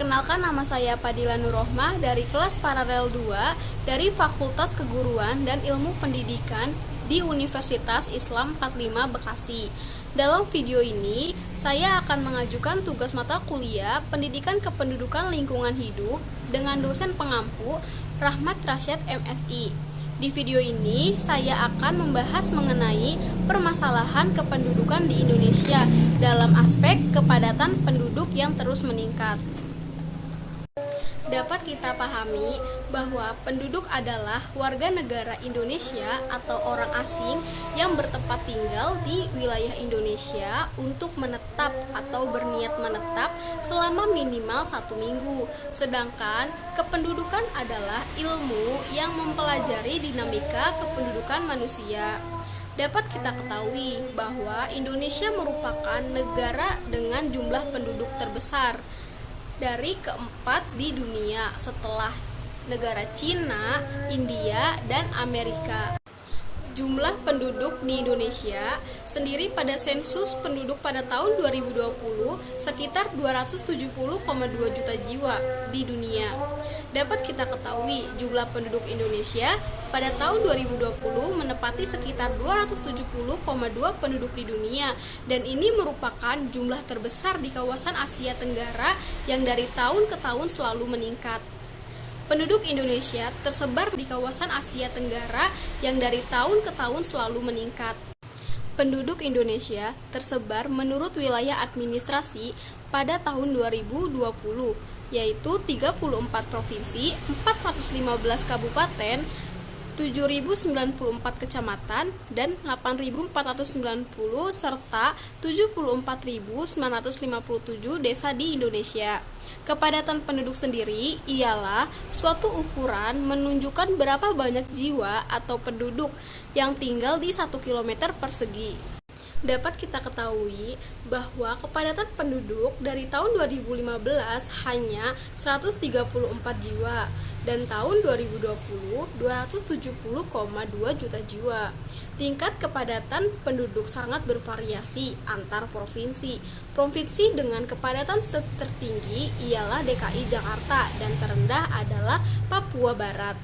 Perkenalkan, nama saya Padila Nurrohmah dari kelas paralel 2 dari Fakultas Keguruan dan Ilmu Pendidikan di Universitas Islam 45 Bekasi. Dalam video ini, saya akan mengajukan tugas mata kuliah Pendidikan Kependudukan Lingkungan Hidup dengan dosen pengampu Rahmat Rasyad MSI. Di video ini, saya akan membahas mengenai permasalahan kependudukan di Indonesia dalam aspek kepadatan penduduk yang terus meningkat. Dapat kita pahami bahwa penduduk adalah warga negara Indonesia atau orang asing yang bertempat tinggal di wilayah Indonesia untuk menetap atau berniat menetap selama minimal 1 minggu. Sedangkan kependudukan adalah ilmu yang mempelajari dinamika kependudukan manusia. Dapat kita ketahui bahwa Indonesia merupakan negara dengan jumlah penduduk terbesar dari keempat di dunia setelah negara Cina, India, dan Amerika. Jumlah penduduk di Indonesia sendiri pada sensus penduduk pada tahun 2020 sekitar 270,2 juta jiwa di dunia. Dapat kita ketahui jumlah penduduk Indonesia pada tahun 2020 menepati sekitar 270,2 penduduk di dunia, dan ini merupakan jumlah terbesar di kawasan Asia Tenggara yang dari tahun ke tahun selalu meningkat. Penduduk Indonesia tersebar di kawasan Asia Tenggara yang dari tahun ke tahun selalu meningkat. Penduduk Indonesia tersebar menurut wilayah administrasi pada tahun 2020, yaitu 34 provinsi, 415 kabupaten, 7.094 kecamatan, dan 8.490 serta 74.957 desa di Indonesia. Kepadatan penduduk sendiri ialah suatu ukuran menunjukkan berapa banyak jiwa atau penduduk yang tinggal di 1 km persegi. Dapat kita ketahui bahwa kepadatan penduduk dari tahun 2015 hanya 134 jiwa dan tahun 2020 270,2 juta jiwa. Tingkat kepadatan penduduk sangat bervariasi antar provinsi. Provinsi dengan kepadatan tertinggi ialah DKI Jakarta dan terendah adalah Papua Barat.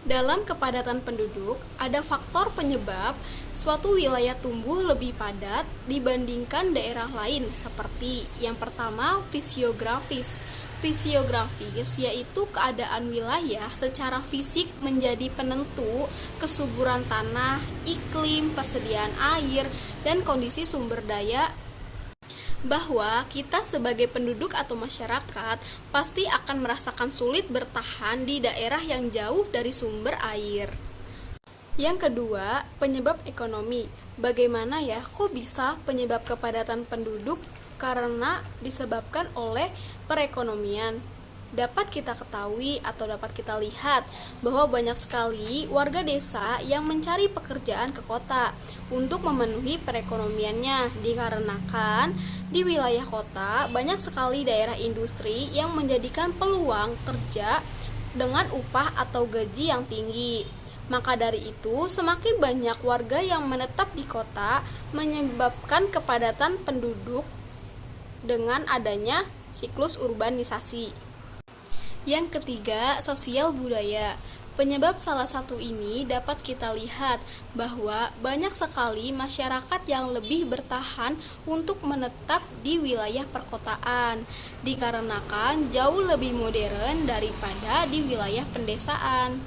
Dalam kepadatan penduduk, ada faktor penyebab suatu wilayah tumbuh lebih padat dibandingkan daerah lain, seperti yang pertama fisiografis. Fisiografis yaitu keadaan wilayah secara fisik menjadi penentu kesuburan tanah, iklim, persediaan air, dan kondisi sumber daya, bahwa kita sebagai penduduk atau masyarakat pasti akan merasakan sulit bertahan di daerah yang jauh dari sumber air. Yang kedua, penyebab ekonomi. Bagaimana ya, kok bisa penyebab kepadatan penduduk? Karena disebabkan oleh perekonomian. Dapat kita ketahui atau dapat kita lihat bahwa banyak sekali warga desa yang mencari pekerjaan ke kota untuk memenuhi perekonomiannya, dikarenakan di wilayah kota banyak sekali daerah industri yang menjadikan peluang kerja dengan upah atau gaji yang tinggi. Maka dari itu, semakin banyak warga yang menetap di kota menyebabkan kepadatan penduduk dengan adanya siklus urbanisasi. Yang ketiga, sosial budaya. Penyebab salah satu ini dapat kita lihat bahwa banyak sekali masyarakat yang lebih bertahan untuk menetap di wilayah perkotaan, dikarenakan jauh lebih modern daripada di wilayah pedesaan.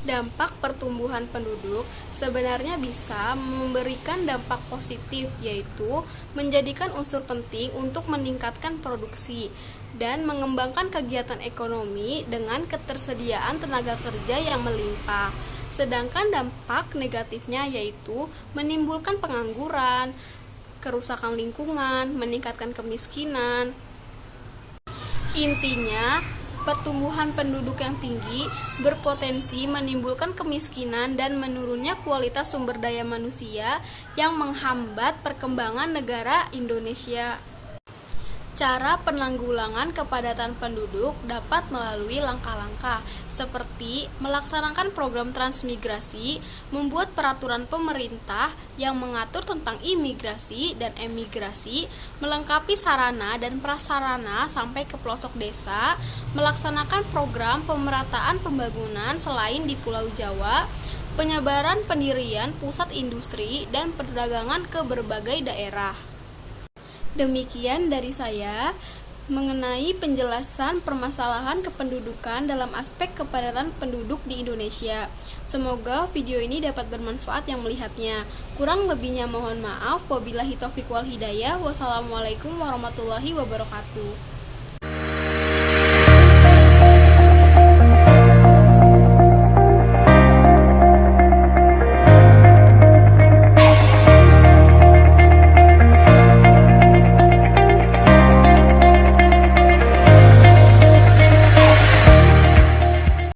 Dampak pertumbuhan penduduk sebenarnya bisa memberikan dampak positif, yaitu menjadikan unsur penting untuk meningkatkan produksi dan mengembangkan kegiatan ekonomi dengan ketersediaan tenaga kerja yang melimpah. Sedangkan dampak negatifnya yaitu menimbulkan pengangguran, kerusakan lingkungan, meningkatkan kemiskinan. Intinya, pertumbuhan penduduk yang tinggi berpotensi menimbulkan kemiskinan dan menurunnya kualitas sumber daya manusia yang menghambat perkembangan negara Indonesia. Cara penanggulangan kepadatan penduduk dapat melalui langkah-langkah seperti melaksanakan program transmigrasi, membuat peraturan pemerintah yang mengatur tentang imigrasi dan emigrasi, melengkapi sarana dan prasarana sampai ke pelosok desa, melaksanakan program pemerataan pembangunan selain di Pulau Jawa, penyebaran pendirian pusat industri dan perdagangan ke berbagai daerah. Demikian dari saya mengenai penjelasan permasalahan kependudukan dalam aspek kepadatan penduduk di Indonesia. Semoga video ini dapat bermanfaat yang melihatnya. Kurang lebihnya mohon maaf. Wabillahi taufiq wal hidayah. Wassalamualaikum warahmatullahi wabarakatuh.